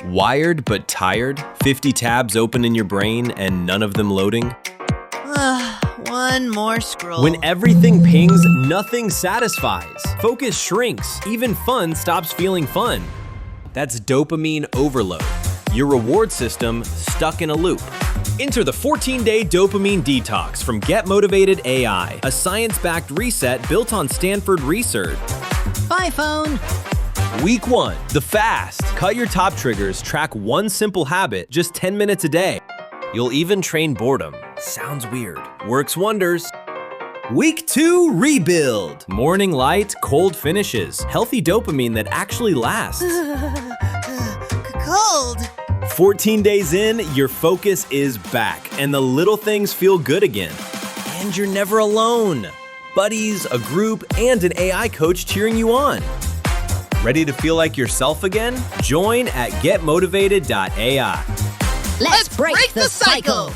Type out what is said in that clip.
Wired but tired? 50 tabs open in your brain and none of them loading? One more scroll. When everything pings, nothing satisfies. Focus shrinks. Even fun stops feeling fun. That's dopamine overload. Your reward system stuck in a loop. Enter the 14-day Dopamine Detox from GetMotivated AI, a science-backed reset built on Stanford research. Bye, phone. Week 1, the fast. Cut your top triggers, track one simple habit, just 10 minutes a day. You'll even train boredom. Sounds weird. Works wonders. Week 2, rebuild. Morning light, cold finishes. Healthy dopamine that actually lasts. Cold. 14 days in, your focus is back, and the little things feel good again. And you're never alone. Buddies, a group, and an AI coach cheering you on. Ready to feel like yourself again? Join at GetMotivated.ai. Let's break the cycle.